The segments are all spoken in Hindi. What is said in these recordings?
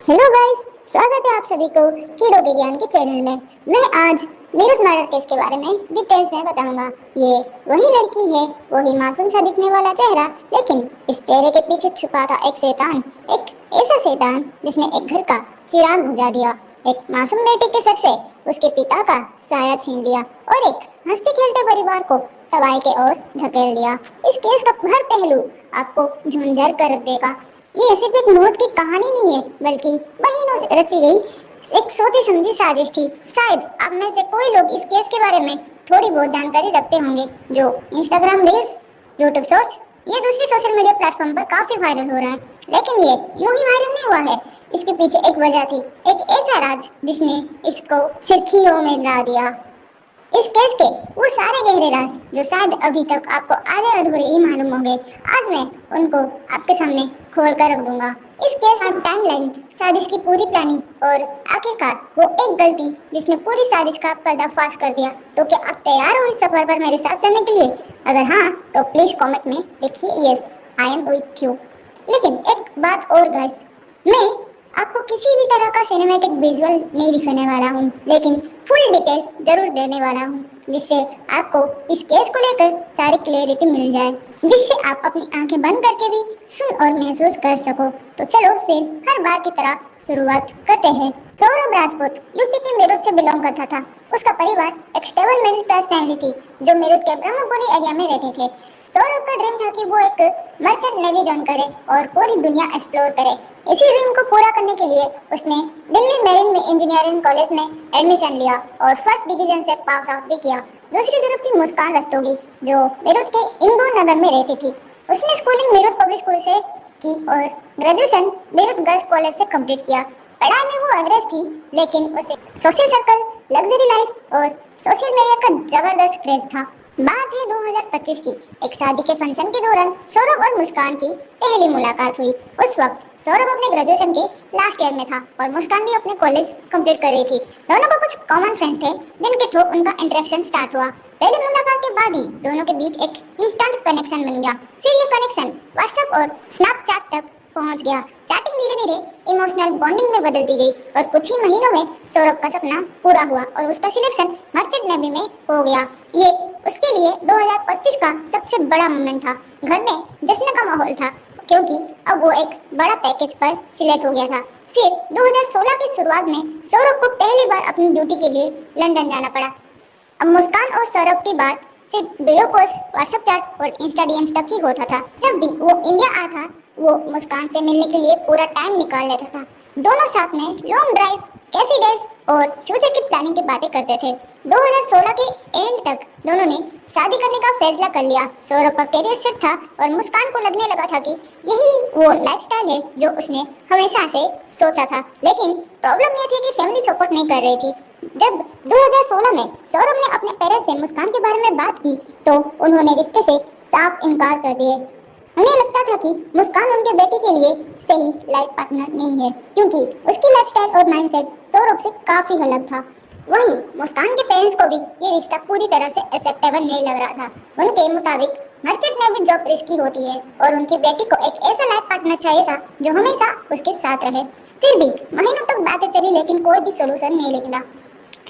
हेलो गाइस, स्वागत है आप सभी को कीड़ों के ज्ञान के चैनल में। मैं आज मेरठ मर्डर केस के बारे में डिटेल्स में बताऊंगा। ये वही लड़की है, वही मासूम सा दिखने वाला चेहरा, लेकिन इस चेहरे के पीछे छुपा था एक शैतान, एक ऐसा शैतान जिसने एक घर का चिराग बुझा दिया, एक मासूम बेटी के सर से उसके पिता का साया छीन लिया और एक हंसते खेलते परिवार को तबाही के ओर धकेल दिया। इस केस का हर पहलू आपको झुंझर कर रख देगा। ये सिर्फ एक मौत की कहानी नहीं है, बल्कि महीनों से रची गई एक सोची समझी साजिश थी। शायद आप में से कोई लोग इस केस के बारे में थोड़ी बहुत जानकारी रखते होंगे, जो इंस्टाग्राम रील्स, यूट्यूब शॉर्ट्स या दूसरी सोशल मीडिया प्लेटफॉर्म पर काफी वायरल हो रहा है। लेकिन ये यूं ही वायरल नहीं हुआ है, इसके पीछे एक वजह थी, एक ऐसा राज जिसने इसको सुर्खियों में ला दिया। इस केस के वो सारे गहरे राज जो शायद अभी तक आपको आधे अधूरे ही मालूम होंगे, आज मैं उनको आपके सामने खोल कर रख दूंगा। इस केस का टाइमलाइन, साजिश की पूरी प्लानिंग और आखिरकार वो एक गलती जिसने पूरी साजिश का पर्दाफाश कर दिया। तो क्या आप तैयार हो इस सफर पर मेरे साथ चलने के लिए? अगर हाँ, तो प्लीज कमेंट में लिखिए yes, I am with you. लेकिन एक बात और गाइस, मैं आपको किसी भी तरह का सिनेमैटिक विजुअल नहीं दिखाने वाला हूँ, लेकिन फुल डिटेल्स जरूर देने वाला हूँ, जिससे आपको इस केस को लेकर सारी क्लैरिटी मिल जाए, जिससे आप अपनी आंखें बंद करके भी सुन और महसूस कर सको। तो चलो फिर हर बार की तरह शुरुआत करते हैं। सौरभ राजपूत यूपी के मेरठ से बिलोंग करता था। उसका परिवार एक स्टेबल मिडिल क्लास फैमिली थी, जो मेरठ के ब्रह्मपुरी एरिया में रहते थे। सौरभ का ड्रीम था कि वो एक मर्चेंट नेवी ज्वाइन करे और पूरी दुनिया एक्सप्लोर करे। इसी ड्रीम को पूरा करने के लिए उसने दिल्ली मेरिन में इंजीनियरिंग कॉलेज में एडमिशन लिया और फर्स्ट डिवीजन से पास आउट भी किया। दूसरी तरफ थी मुस्कान रस्तोगी, जो मेरठ के इंदौर नगर में रहती थी। उसने स्कूलिंग मेरठ पब्लिक स्कूल से की और ग्रेजुएशन मेरठ गर्ल्स कॉलेज से कंप्लीट किया। पढ़ाई में वो एवरेज थी, लेकिन उसे सोशल सर्कल, लग्जरी लाइफ और सोशल मीडिया का जबरदस्त क्रेज था। बात है 2025 की। एक शादी के फंक्शन के दौरान सौरभ और मुस्कान की पहली मुलाकात हुई। उस वक्त सौरभ अपने ग्रेजुएशन के लास्ट ईयर में था और मुस्कान भी अपने कॉलेज कंप्लीट कर रही थी। दोनों को कुछ कॉमन फ्रेंड्स थे, जिनके थ्रू उनका इंटरेक्शन स्टार्ट हुआ। पहली मुलाकात के बाद ही दोनों के बीच एक इंस्टेंट कनेक्शन बन गया। फिर ये कनेक्शन व्हाट्सएप और स्नैपचैट तक पहुंच गया। चैटिंग धीरे धीरे इमोशनल बॉन्डिंग में बदलती गई और कुछ ही महीनों में सौरभ का सपना पूरा हुआ और उसका सिलेक्शन मर्चेंट नेवी में हो गया। ये उसके लिए 2025 का सबसे बड़ा मोमेंट था। घर में जश्न का माहौल था, क्योंकि अब वो एक बड़ा पैकेज पर सिलेक्ट हो गया था। फिर 2016 की शुरुआत में सौरभ को पहली बार अपनी ड्यूटी के लिए लंदन जाना पड़ा। अब मुस्कान और सौरभ की बात सिर्फ वीडियो कॉल्स, व्हाट्सएप चैट और इंस्टा डीएम्स तक ही होता था। जब भी वो इंडिया आता था, वो मुस्कान से मिलने के लिए पूरा टाइम निकाल लेता था। दोनों साथ में लॉन्ग ड्राइव, कैफे डेज और फ्यूचर की प्लानिंग की बातें करते थे। 2016 के एंड तक दोनों ने शादी करने का फैसला कर लिया। सौरभ का करियर सेट था और मुस्कान को लगने लगा था कि यही वो लाइफस्टाइल है जो उसने हमेशा से सोचा था। लेकिन प्रॉब्लम यह थी कि फैमिली सपोर्ट नहीं कर रही थी। जब 2016 में सौरभ ने अपने पेरेंट्स से मुस्कान के बारे में बात की, तो उन्होंने रिश्ते से साफ इनकार कर दिए। उन्हें लगता था कि मुस्कान उनके बेटे के लिए सही लाइफ पार्टनर नहीं है, क्योंकि उसकी लाइफस्टाइल और माइंडसेट सौरभ से काफी अलग था। वहीं मुस्कान के पेरेंट्स को भी ये रिश्ता पूरी तरह से एक्सेप्टेबल नहीं लग रहा था। उनके मुताबिक मर्चेंट नेवी जॉब रिस्की होती है और उनकी बेटी को एक ऐसा लाइफ पार्टनर चाहिए था जो हमेशा उसके साथ रहे। फिर भी महीनों तक बातें चली, लेकिन कोई भी सोल्यूशन नहीं निकला।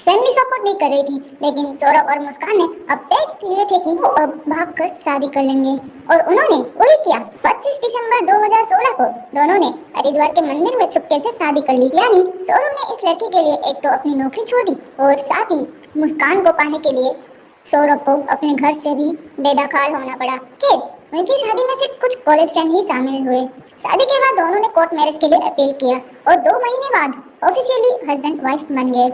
फैमिली सपोर्ट नहीं कर रही थी, लेकिन सौरभ और मुस्कान ने अब तय लिए थे कि वो अब भागकर शादी कर लेंगे, और उन्होंने वही किया। 25 दिसंबर 2016 को दोनों ने हरिद्वार के मंदिर में चुपके से शादी कर ली। यानी सौरभ ने इस लड़की के लिए एक तो अपनी नौकरी छोड़ दी और साथ ही मुस्कान को पाने के लिए सौरभ को अपने घर से भी बेदखल होना पड़ा। खैर, उनकी शादी में सिर्फ कुछ कॉलेज फ्रेंड ही शामिल हुए। शादी के बाद दोनों ने कोर्ट मैरिज के लिए अपील किया और 2 महीने बाद ऑफिशियली हस्बैंड वाइफ बन गए।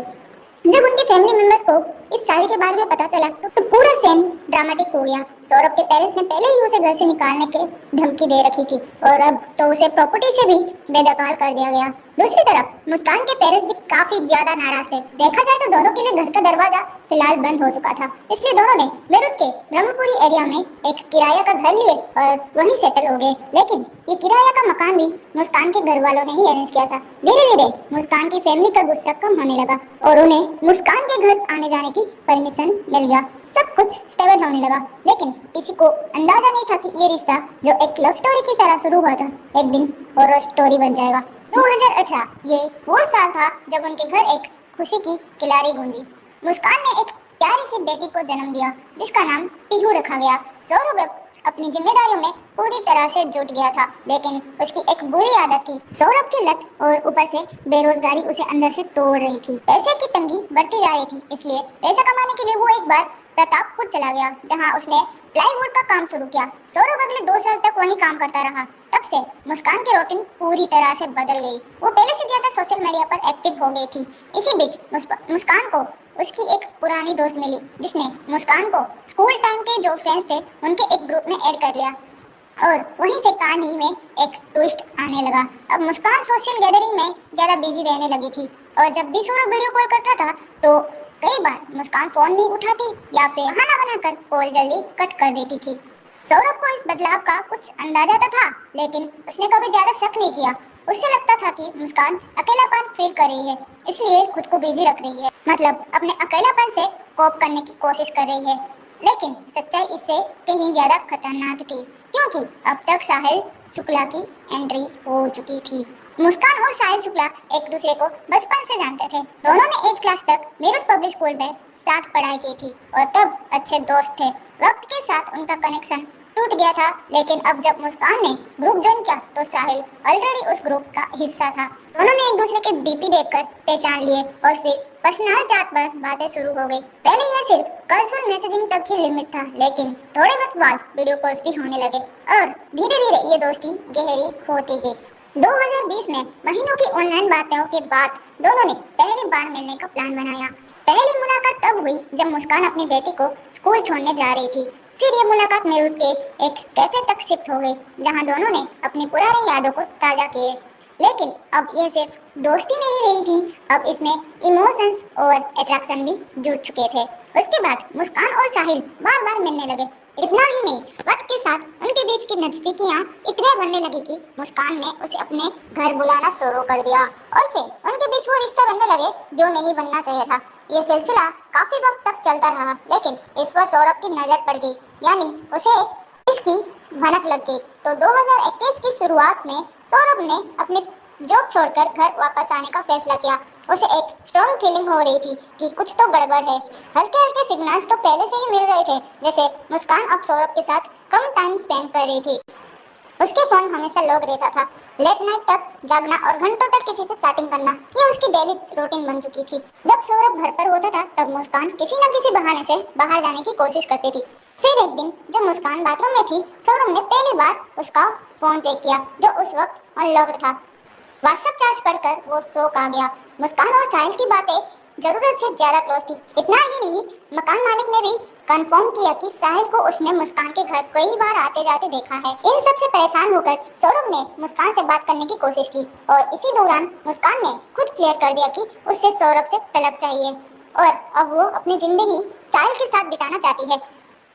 जब उनके फैमिली मेंबर्स को इस शादी के बारे में पता चला, तो पूरा सीन ड्रामेटिक हो गया। सौरभ के पेरेंट्स ने पहले ही उसे घर से निकालने की धमकी दे रखी थी और अब तो उसे प्रॉपर्टी से भी बेदखल कर दिया गया। दूसरी तरफ मुस्कान के पेरेंट्स भी काफी ज्यादा नाराज थे। देखा जाए तो दोनों के लिए घर का दरवाजा फिलहाल बंद हो चुका था, इसलिए दोनों ने मेरठ के ब्रह्मपुरी एरिया में एक किराया का घर लिए और वहीं सेटल हो गए। लेकिन ये किराया का मकान भी मुस्कान के घर वालों ने ही अरेंज किया था। धीरे धीरे मुस्कान की फैमिली का गुस्सा कम होने लगा और उन्हें मुस्कान के घर आने जाने की परमिशन मिल गया। सब कुछ स्टेबल होने लगा, लेकिन किसी को अंदाजा नहीं था कि ये रिश्ता जो एक लव स्टोरी की तरह शुरू हुआ था, एक दिन हॉरर स्टोरी बन जाएगा। 2018 ये वो साल था जब उनके घर एक खुशी की किलारी गूंजी। मुस्कान ने एक प्यारी सी बेटी को जन्म दिया जिसका नाम पीहू रखा गया। सौरभ अपनी जिम्मेदारियों में पूरी तरह से जुट गया था, लेकिन उसकी एक बुरी आदत थी। सौरभ की लत और ऊपर से बेरोजगारी उसे अंदर से तोड़ रही थी। पैसे की तंगी बढ़ती जा रही थी, इसलिए पैसा कमाने के लिए वो एक बार प्रतापपुर चला गया, जहां उसने प्लाईवुड का काम शुरू किया। सौरभ अगले 2 साल तक वहीं काम करता रहा। तब से मुस्कान की रूटीन पूरी तरह से बदल गई। वो पहले से ज्यादा सोशल मीडिया पर एक्टिव हो गई थी। इसी बीच मुस्कान को उसकी एक पुरानी दोस्त मिली, जिसने मुस्कान को स्कूल टाइम के जो फ्रेंड्स थे उनके एक ग्रुप में ऐड कर लिया और वहीं से कहानी में एक ट्विस्ट आने लगा। अब मुस्कान सोशल गैदरिंग में ज्यादा बिजी रहने लगी थी और जब भी सौरभ वीडियो कॉल करता था तो कई बार मुस्कान फोन नहीं उठाती या फिर बहाना बनाकर कॉल जल्दी कट कर देती थी। सौरभ को इस बदलाव का कुछ अंदाजा तो था, लेकिन उसने कभी ज्यादा शक नहीं किया। उससे लगता था कि मुस्कान अकेलापन फील कर रही है, इसलिए खुद को बिजी रख रही है, मतलब अपने अकेलापन से कोप करने की कोशिश कर रही है। लेकिन सच्चाई इससे कहीं ज्यादा खतरनाक थी, क्योंकि अब तक साहिल शुक्ला की एंट्री हो चुकी थी। मुस्कान और साहिल शुक्ला एक दूसरे को बचपन से जानते थे। दोनों ने 8 क्लास तक मेरठ पब्लिक स्कूल में साथ पढ़ाई की थी और तब अच्छे दोस्त थे। वक्त के साथ उनका कनेक्शन टूट गया था, लेकिन अब जब मुस्कान ने ग्रुप ज्वाइन किया तो साहिल ऑलरेडी उस ग्रुप का हिस्सा था। दोनों ने एक दूसरे के डीपी देखकर पहचान लिए और फिर पर्सनल चैट पर बातें शुरू हो गई। पहले यह सिर्फ कैजुअल मैसेजिंग तक ही लिमिट था, लेकिन थोड़े वक्त बाद वीडियो कॉल्स भी होने लगे और धीरे धीरे ये दोस्ती गहरी होती गई। 2020 में महीनों की ऑनलाइन बातों के बाद दोनों ने पहली बार मिलने का प्लान बनाया। पहली मुलाकात तब हुई जब मुस्कान अपनी बेटी को स्कूल छोड़ने जा रही थी। फिर ये मुलाकात मेरठ के एक कैफे तक शिफ्ट हो गई, जहां दोनों ने अपनी पुरानी यादों को ताजा किए। लेकिन अब ये सिर्फ दोस्ती नहीं रही थी, अब इसमें इमोशंस और अट्रैक्शन भी जुड़ चुके थे। उसके बाद मुस्कान और साहिल बार बार मिलने लगे। इतना ही नहीं, वक्त के साथ उनके बीच की नजदीकियां इतने बढ़ने लगी कि मुस्कान ने उसे अपने घर बुलाना शुरू कर दिया और फिर उनके बीच वो रिश्ता बनने लगे जो नहीं बनना चाहिए था। ये सिलसिला काफी वक्त तक चलता रहा, लेकिन इस पर सौरभ की नजर पड़ गई, यानी उसे इसकी भनक लग गई। तो 2021 की शुरुआत में सौरभ ने अपने जॉब छोड़कर घर वापस आने का फैसला किया। उसे एक स्ट्रॉन्ग फीलिंग हो रही थी कि कुछ तो गड़बड़ है। हल्के हल्के सिग्नल्स तो पहले से ही मिल रहे थे, जैसे मुस्कान अब सौरभ के साथ कम टाइम स्पेंड कर रही थी। उसके फोन हमेशा लॉक रहता था। लेट नाइट तक जागना और घंटों तक किसी से चैटिंग करना, ये उसकी डेली रूटीन बन चुकी थी। जब सौरभ घर पर होता था तब मुस्कान किसी न किसी बहाने से बाहर जाने की कोशिश करती थी। फिर एक दिन जब मुस्कान बाथरूम में थी, सौरभ ने पहली बार उसका फोन चेक किया जो उस वक्त अनलॉक्ड था। व्हाट्सएप चार्ज पढ़कर वो शॉक आ गया। मुस्कान और साहिल की बातें जरूरत से ज्यादा क्लोज थी। इतना ही नहीं, मकान मालिक ने भी कंफर्म किया कि साहिल को उसने मुस्कान के घर कई बार आते जाते देखा है। इन सब से परेशान होकर सौरभ ने मुस्कान से बात करने की कोशिश की और इसी दौरान मुस्कान ने खुद क्लियर कर दिया कि उसे सौरभ से तलाक चाहिए और अब वो अपनी जिंदगी साहिल के साथ बिताना चाहती है।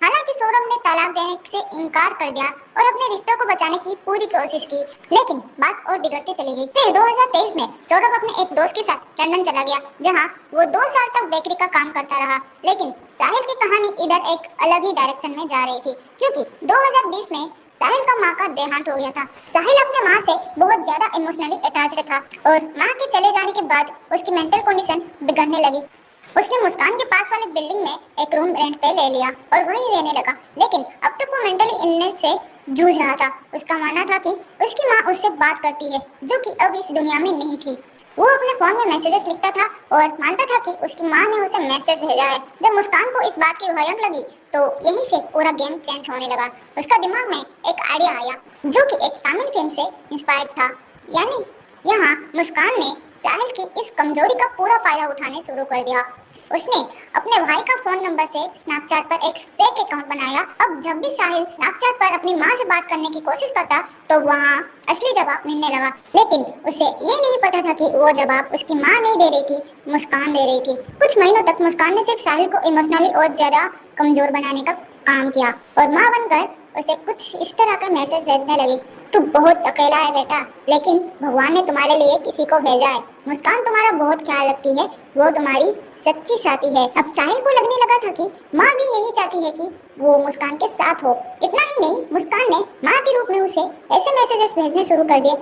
हालांकि सौरभ ने तलाक देने से इनकार कर दिया और अपने रिश्तों को बचाने की पूरी कोशिश की, लेकिन बात और बिगड़ती चली गई। फिर 2023 में सौरभ अपने एक दोस्त के साथ लंदन चला गया, जहां वो 2 साल तक बेकरी का काम करता रहा। लेकिन साहिल की कहानी इधर एक अलग ही डायरेक्शन में जा रही थी, क्योंकि 2020 में साहिल का माँ का देहांत हो गया था। साहिल अपने माँ से बहुत ज्यादा इमोशनली अटैच्ड था और माँ के चले जाने के बाद उसकी मेंटल कंडीशन बिगड़ने लगी। उसने मुस्कान के पास वाले बिल्डिंग में एक रूम रेंट पे ले लिया और वहीं रहने लगा, लेकिन अब तक वो मेंटली इलनेस से जूझ रहा था। उसका मानना था कि उसकी माँ उससे बात करती है, जो कि अब इस दुनिया में नहीं थी। वो अपने फोन में मैसेजेस लिखता था और मानता था कि उसकी माँ ने उसे मैसेज भेजा है। जब मुस्कान को इस बात की भयंक लगी तो यहीं से पूरा गेम चेंज होने लगा। उसका दिमाग में एक आइडिया आया जो कि एक तमिल फिल्म से इंस्पायर्ड था, यानी यहाँ मुस्कान ने साहिल की इस कमजोरी का पूरा फायदा उठाने शुरू कर दिया। उसने अपने भाई का फोन नंबर से स्नैपचैट पर एक फेक अकाउंट बनाया। अब जब भी साहिल स्नैपचैट पर अपनी माँ से बात करने की कोशिश करता तो वहाँ असली जवाब मिलने लगा, लेकिन उसे ये नहीं पता था कि वो जवाब उसकी माँ नहीं दे रही थी, मुस्कान दे रही थी। कुछ महीनों तक मुस्कान ने सिर्फ साहिल को इमोशनली और ज्यादा कमजोर बनाने का काम किया और माँ बनकर उसे कुछ इस तरह का मैसेज भेजने लगी, तू बहुत अकेला है बेटा, लेकिन भगवान ने तुम्हारे लिए किसी को भेजा है। मुस्कान तुम्हारा बहुत ख्याल रखती है, वो तुम्हारी सच्ची साथी है। अब साहिल को लगने लगा था कि माँ भी यही चाहती है कि वो मुस्कान के साथ हो। इतना ही नहीं, मुस्कान ने माँ के रूप में उसे ऐसे मैसेजेस भेजने शुरू कर दिए।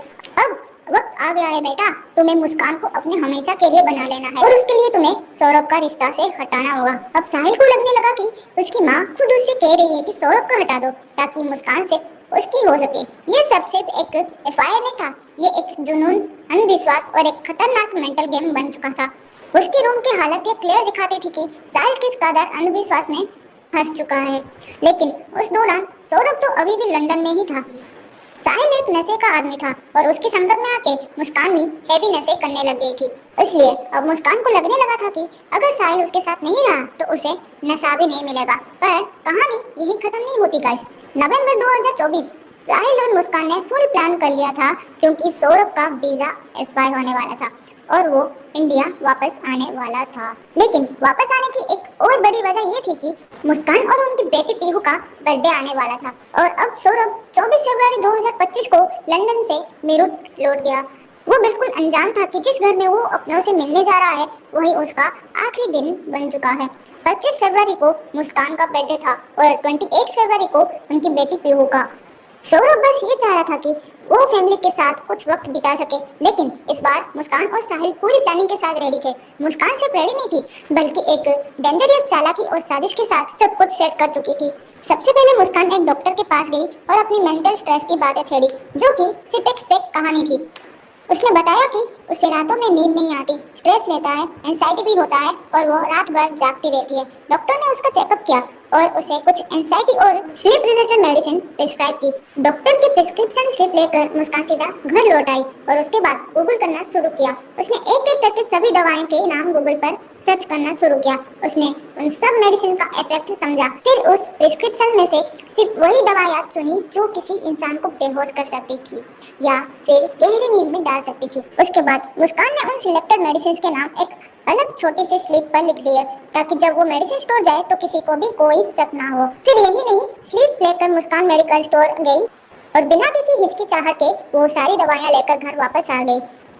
अब वक्त आ गया है बेटा, तुम्हें मुस्कान को अपने हमेशा के लिए बना लेना है और उसके लिए तुम्हें सौरभ का रिश्ता से हटाना होगा। अब साहिल को लगने लगा कि उसकी माँ खुद उससे कह रही है कि सौरभ को हटा दो ताकि मुस्कान से उसकी हो सके। ये सब सिर्फ एक एफआईआर नहीं था, ये एक जुनून, अंधविश्वास और एक खतरनाक मेंटल गेम बन चुका था। उसके रूम की हालत ये क्लियर दिखाती थी कि साहिल किस कदर अंधविश्वास में फंस चुका है। लेकिन उस दौरान सौरभ तो अभी भी लंदन में ही था। साहिल एक नशे का आदमी था और उसकी संगत में आके मुस्कान भी हैवी नशे करने लग गई थी। इसलिए अब मुस्कान को लगने लगा था कि अगर साहिल उसके साथ नहीं रहा तो उसे नशा भी नहीं मिलेगा। पर कहानी यही खत्म नहीं होती गाइस। नवंबर 2024 साहिल और मुस्कान ने फुल प्लान कर लिया था क्योंकि सौरभ का वीजा एक्सपायर होने वाला था और वो इंडिया वापस आने वाला था। लेकिन वापस आने की एक और बड़ी वजह ये थी कि मुस्कान और उनकी बेटी पीहू का बर्थडे आने वाला था और अब सौरभ 24 फरवरी 2025 को लंदन से मीरठ लौट गया। वो बिल्कुल अनजान था कि जिस घर में वो अपनों से मिलने जा रहा है वही उसका आखिरी दिन बन चुका है। 25 फरवरी को मुस्कान का बर्थडे था और 28 फरवरी को उनकी बेटी पीहू का। सौरभ बस ये चाह रहा था कि वो फैमिली के साथ कुछ वक्त बिता सके, लेकिन इस बार मुस्कान और साहिल पूरी प्लानिंग के साथ रेडी थे। मुस्कान सिर्फ रेडी नहीं थी बल्कि एक डेंजरस चालाकी और साजिश के साथ सब कुछ सेट कर चुकी थी। सबसे पहले मुस्कान एक डॉक्टर के पास गई और अपनी मेंटल स्ट्रेस की बातें छेड़ी, जो कि सिर्फ एक फेक कहानी थी। उसने बताया कि उसे रातों में नींद नहीं आती, स्ट्रेस रहता है, एंजाइटी भी होता है और वो रात भर जागती रहती है। डॉक्टर ने उसका चेकअप किया और उसे कुछ एंजाइटी और स्लीप रिलेटेड मेडिसिन प्रिस्क्राइब की। डॉक्टर की प्रिस्क्रिप्शन स्लिप लेकर मुस्कान सीधा घर लौट आई और उसके बाद गूगल करना शुरू किया। उसने एक एक करके सभी दवाएं के नाम गूगल पर सर्च करना शुरू किया। उसने उन सब मेडिसिन का इफेक्ट समझा, फिर उस प्रिस्क्रिप्शन में से सिर्फ वही दवाइयाँ चुनी जो किसी इंसान को बेहोश कर सकती थी या फिर गहरी नींद में डाल सकती थी। उसके बाद मुस्कान ने उन सिलेक्टेड मेडिसिन के नाम एक अलग छोटी सी स्लिप पर लिख दिए ताकि जब वो मेडिसिन स्टोर जाए तो किसी को भी कोई शक ना हो। फिर यही नहीं, स्लिप लेकर मुस्कान मेडिकल स्टोर गई और बिना किसी हिचकिचाहट के वो सारी दवाइयाँ लेकर घर वापस आ गई।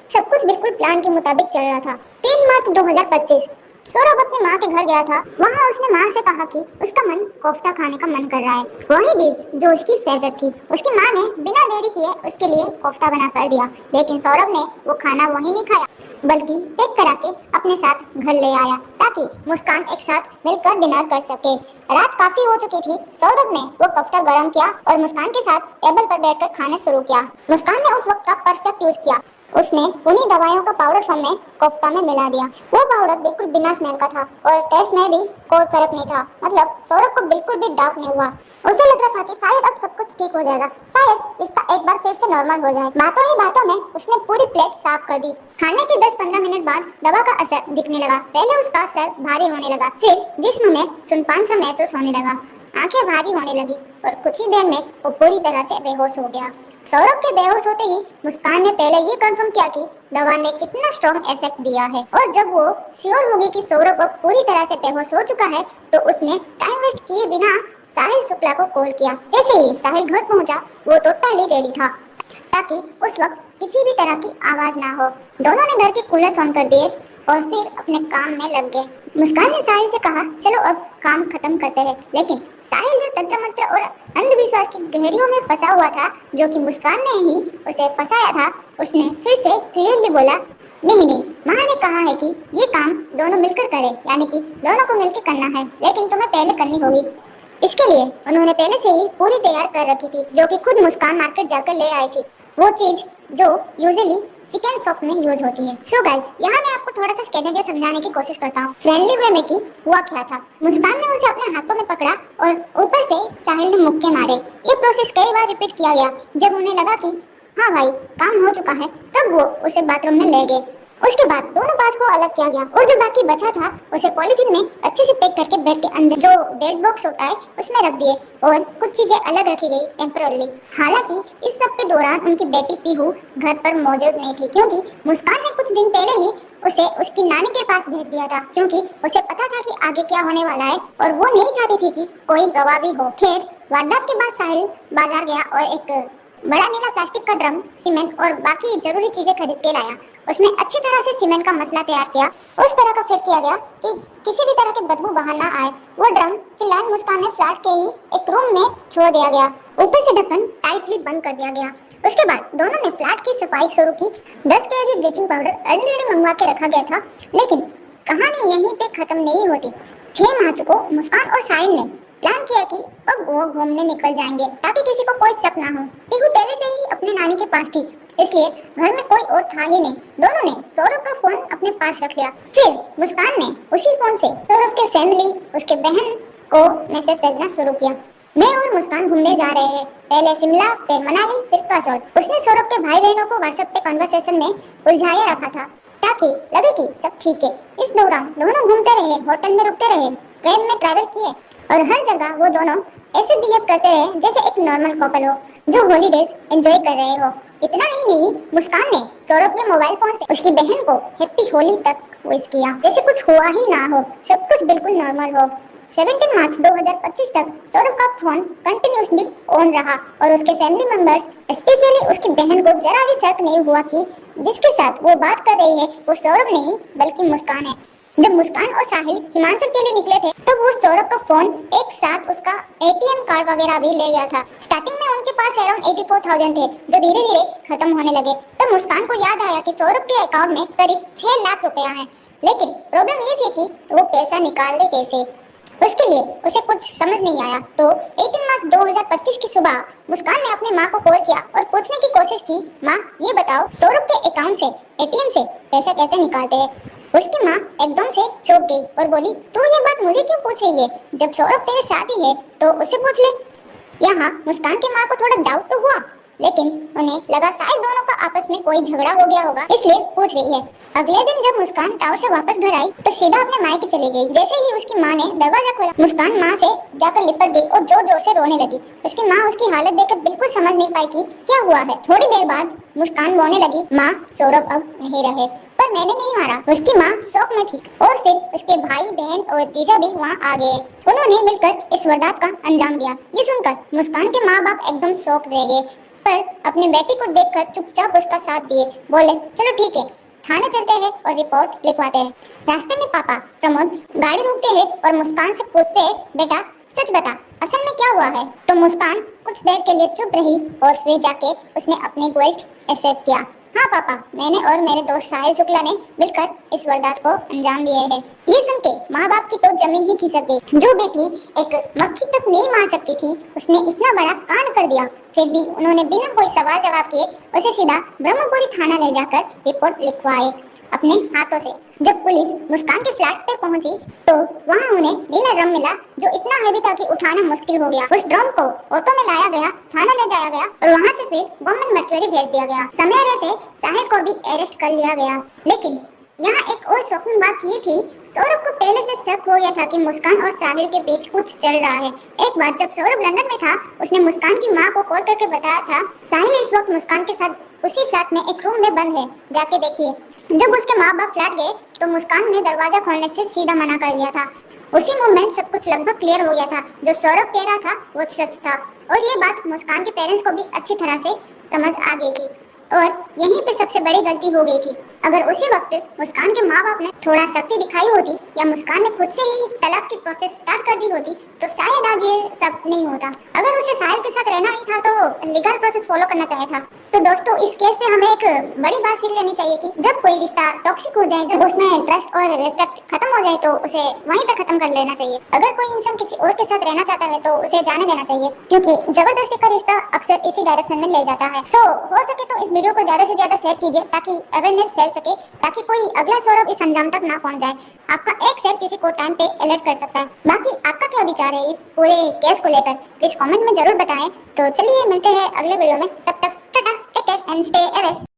सब कुछ बिल्कुल प्लान के मुताबिक चल रहा था। 3 मार्च 2025 सौरभ अपनी माँ के घर गया था। वहाँ उसने माँ से कहा कि उसका मन कोफ्ता खाने का मन कर रहा है, वही डिश जो उसकी फेवरेट थी। उसकी माँ ने बिना देरी किए उसके लिए कोफ्ता बना कर दिया, लेकिन सौरभ ने वो खाना वहीं नहीं खाया बल्कि पैक करा के अपने साथ घर ले आया ताकि मुस्कान एक साथ मिलकर डिनर कर सके। रात काफी हो चुकी थी। सौरभ ने वो कोफ्ता गरम किया और मुस्कान के साथ टेबल पर बैठकर खाना शुरू किया। मुस्कान ने उस वक्त का परफेक्ट यूज किया। उसने उन्हीं दवाइयों का पाउडर फॉर्म में कोफ्ता में मिला दिया। वो पाउडर बिल्कुल बिना स्मेल का था और टेस्ट में भी कोई फर्क नहीं था। मतलब सौरभ को बिल्कुल भी डाउट नहीं हुआ। उसे लग रहा था कि शायद अब सब कुछ ठीक हो जाएगा, शायद इसका एक बार फिर से नॉर्मल हो जाए। बातों ही बातों में उसने पूरी प्लेट साफ कर दी। खाने के 10-15 मिनट बाद दवा का असर दिखने लगा। पहले उसका सर भारी होने लगा, फिर जिस्म में सुनपान सा महसूस होने लगा, आंखें भारी होने लगी और कुछ ही देर में वो पूरी तरह से बेहोश हो गया। सौरभ के बेहोश होते ही मुस्कान ने पहले ये कंफर्म किया कि दवा ने कितना स्ट्रॉन्ग इफेक्ट दिया है और जब वो श्योर हो गई कि सौरभ अब पूरी तरह से बेहोश हो चुका है तो उसने टाइम वेस्ट किए बिना साहिल शुक्ला को कॉल किया। जैसे ही साहिल घर पहुंचा वो टोटली रेडी था ताकि उस वक्त किसी भी तरह की आवाज ना हो। दोनों ने घर के कूलर ऑन कर दिए और फिर अपने काम में लग गए। मुस्कान ने साहिल से कहा, चलो अब काम खत्म करते हैं, लेकिन साहिल जो तंत्र मंत्र और अंधविश्वास की गहरियों में फंसा हुआ था, जो कि मुस्कान ने ही उसे फंसाया था, उसने फिर से क्लियरली बोला, नहीं, माँ ने कहा है कि ये काम दोनों मिलकर करें, यानी कि दोनों को मिलकर करना है, लेकिन तुम्हें पहले करनी होगी। इसके लिए उन्होंने पहले से ही पूरी तैयार कर रखी थी, जो कि खुद मुस्कान मार्केट जाकर ले आई थी। वो चीज जो यूजुअली चिकन शॉप में यूज होती है। सो गाइस, यहाँ मैं आपको थोड़ा सा स्केनेरियो समझाने की कोशिश करता हूँ फ्रेंडली वे में कि हुआ क्या था। मुस्कान ने उसे अपने हाथों में पकड़ा और ऊपर से साहिल ने मुक्के मारे। ये प्रोसेस कई बार रिपीट किया गया। जब उन्हें लगा कि हाँ भाई काम हो चुका है, तब वो उसे बाथरूम में ले गए। उसके बाद दोनों पास को अलग किया गया और जो बाकी बचा था उसे पॉलीथीन में अच्छे से पैक करके बेड के अंदर जो डेड बॉक्स होता है उसमें रख दिए और कुछ चीजें अलग रखी गई टेम्पररी। हालांकि इस सब के दौरान उनकी बेटी पीहू घर पर मौजूद नहीं थी क्योंकि मुस्कान ने कुछ दिन पहले ही उसे उसकी नानी के पास भेज दिया था, क्योंकि उसे पता था कि आगे क्या होने वाला है और वो नहीं चाहती थी कि कोई गवाह भी हो। खैर, वारदात के बाद साहिल बाजार गया और एक बड़ा नीला प्लास्टिक का ड्रम, सीमेंट और बाकी जरूरी चीजें खरीद के लाया। उसमें अच्छी तरह से सीमेंट का मसला तैयार किया, उस तरह का फिट किया गया कि किसी भी तरह की बदबू बाहर ना आए। वो ड्रम फिलहाल मुस्कान ने फ्लैट के ही एक रूम में छोड़ दिया गया। ऊपर से ढक्कन टाइटली बंद कर दिया गया। उसके बाद दोनों ने फ्लैट की सफाई शुरू की। 10 केजी ब्लीचिंग पाउडर ऑलरेडी मंगवा के रखा गया था, लेकिन कहानी यहीं पे खत्म नहीं होती। 6 मार्च को मुस्कान और साहिल ने प्लान किया कि अब वो घूमने निकल जाएंगे ताकि किसी को कोई शक ना हो। पीहू पहले से ही अपने नानी के पास थी, इसलिए घर में कोई और था ही नहीं। दोनों ने सौरभ का फोन अपने पास रख लिया। फिर मुस्कान ने उसी फोन से सौरभ के फैमिली, उसके बहन को मैसेज भेजना शुरू किया। मैं और मुस्कान घूमने जा रहे हैं, पहले शिमला, फिर मनाली, फिर कसौल। उसने सौरभ के भाई बहनों को व्हाट्सएप पे कन्वर्सेशन में उलझाया रखा था ताकि लगे कि सब ठीक है। इस दौरान दोनों घूमते रहे, होटल में रुकते रहे, ट्रेन में ट्रैवल किए और हर जगह वो दोनों ऐसे बिहेव करते रहे जैसे एक नॉर्मल कपल हो जो हॉलीडेज एंजॉय कर रहे हो। इतना ही नहीं, मुस्कान ने सौरभ के मोबाइल फोन से उसकी बहन को हैप्पी होली तक विश किया, जैसे कुछ हुआ ही ना हो, सब कुछ बिल्कुल नॉर्मल हो। 17 मार्च 2025 तक सौरभ का फोन कंटिन्यूअसली ऑन रहा और उसके फैमिली मेंबर्स, स्पेशली उसकी बहन को जरा भी शक नहीं हुआ कि जिसके साथ वो बात कर रही है वो सौरभ नहीं बल्कि मुस्कान है। जब मुस्कान और साहिल हिमाचल के लिए निकले थे तब वो सौरभ का फोन एक साथ उसका एटीएम कार्ड वगैरह भी ले गया था। स्टार्टिंग में उनके पास अराउंड 84,000 थे जो धीरे धीरे खत्म होने लगे। तब मुस्कान को याद आया कि सौरभ के अकाउंट में करीब 6 लाख रुपया है, लेकिन प्रॉब्लम ये थी कि वो पैसा निकाले कैसे। उसके लिए उसे कुछ समझ नहीं आया। तो 18 मार्च 2025 की सुबह मुस्कान ने अपनी माँ को कॉल किया और पूछने की कोशिश की, माँ ये बताओ सौरभ के अकाउंट से एटीएम से पैसा कैसे निकालते हैं। उसकी माँ एकदम से चौंक गई और बोली, तू ये बात मुझे क्यों पूछ रही है, जब सौरभ तेरे साथ ही है तो उसे पूछ ले। यहाँ मुस्कान की माँ को थोड़ा डाउट तो हुआ, लेकिन उन्हें लगा शायद दोनों का आपस में कोई झगड़ा हो गया होगा, इसलिए पूछ रही है। अगले दिन जब मुस्कान टावर से वापस घर आई तो सीधा अपने मायके चली गई। जैसे ही उसकी माँ ने दरवाजा खोला, मुस्कान माँ से जाकर लिपट गई और जोर जोर से रोने लगी। उसकी माँ उसकी हालत देखकर बिल्कुल समझ नहीं पाई कि क्या हुआ है। थोड़ी देर बाद मुस्कान रोने लगी, माँ सौरभ अब नहीं रहे, पर मैंने नहीं मारा। उसकी माँ शौक में थी और फिर उसके भाई बहन और जीजा भी वहाँ आ गए। उन्होंने मिलकर इस वारदात का अंजाम दिया। ये सुनकर मुस्कान के माँ बाप एकदम शॉक रह गए, पर अपनी बेटी को देखकर चुपचाप उसका साथ दिए। बोले, चलो ठीक है, थाने चलते हैं और रिपोर्ट लिखवाते हैं। रास्ते में पापा प्रमोद गाड़ी रोकते हैं और मुस्कान से पूछते हैं, बेटा सच बता असल में क्या हुआ है। तो मुस्कान कुछ देर के लिए चुप रही और फिर जाके उसने अपने गिल्ट एक्सेप्ट किया। हाँ पापा, मैंने और मेरे दोस्त साहिल शुक्ला ने मिलकर इस वारदात को अंजाम दिए है। ये सुन के माँ बाप की तो जमीन ही खिसक गई। जो बेटी एक मक्खी तक नहीं मार सकती थी उसने इतना बड़ा कांड कर दिया। फिर भी उन्होंने बिना कोई सवाल जवाब किए उसे सीधा ब्रह्मपुरी थाना ले जाकर रिपोर्ट लिखवाए अपने हाथों से। जब पुलिस मुस्कान के फ्लैट पे पहुंची तो वहां उन्हें नीला ड्रम मिला जो इतना हैवी था कि उठाना मुश्किल हो गया। उस ड्रम को ऑटो में लाया गया, थाना ले जाया गया और वहां से फिर गवर्नमेंट मर्चुरी भेज दिया गया। समय रहते साहिल को भी अरेस्ट कर लिया गया। लेकिन यहाँ एक और शॉकिंग बात ये थी, सौरभ को पहले से शक हो गया था कि मुस्कान और साहिल के बीच कुछ चल रहा है। एक बार जब सौरभ लंदन में था उसने मुस्कान की माँ को कॉल करके बताया था, साहिल इस वक्त मुस्कान के साथ उसी फ्लैट में एक रूम में बंद है, जाके देखिए। जब उसके माँ बाप फ्लैट गए तो मुस्कान ने दरवाजा खोलने से सीधा मना कर दिया था। उसी मोमेंट सब कुछ लगभग क्लियर हो गया था। जो सौरभ कह रहा था वो सच था और ये बात मुस्कान के पेरेंट्स को भी अच्छी तरह से समझ आ गई थी और यहीं पे सबसे बड़ी गलती हो गई थी। अगर उसी वक्त मुस्कान के माँ बाप ने थोड़ा सख्ती दिखाई होती या मुस्कान ने खुद से ही तलाक की प्रोसेस स्टार्ट कर दी होती तो शायद आज ये सब नहीं होता। अगर उसे साहिल के साथ रहना ही था तो लीगल प्रोसेस फॉलो करना चाहिए था। तो दोस्तों इस केस से हमें एक बड़ी बात सीख लेनी चाहिए कि जब कोई रिश्ता टॉक्सिक हो जाए, जब उसमें ट्रस्ट और रिस्पेक्ट खत्म हो जाए तो उसे वहीं पे खत्म कर लेना चाहिए। अगर कोई इंसान किसी और के साथ रहना चाहता है तो उसे जाने देना चाहिए, क्योंकि जबरदस्ती का रिश्ता अक्सर इसी डायरेक्शन में ले जाता है। सो हो सके तो इस वीडियो को ज्यादा से ज्यादा शेयर कीजिए ताकि अवेयरनेस फैल सके, ताकि कोई अगला सौरभ इस अंजाम तक ना पहुंच जाए। आपका एक शेयर किसी को टाइम पे अलर्ट कर सकता है। बाकी आपका क्या विचार है इस पूरे केस को लेकर, प्लीज कमेंट में जरूर बताएं। तो चलिए मिलते हैं अगले वीडियो में, तब तक टाटा, take care and stay away.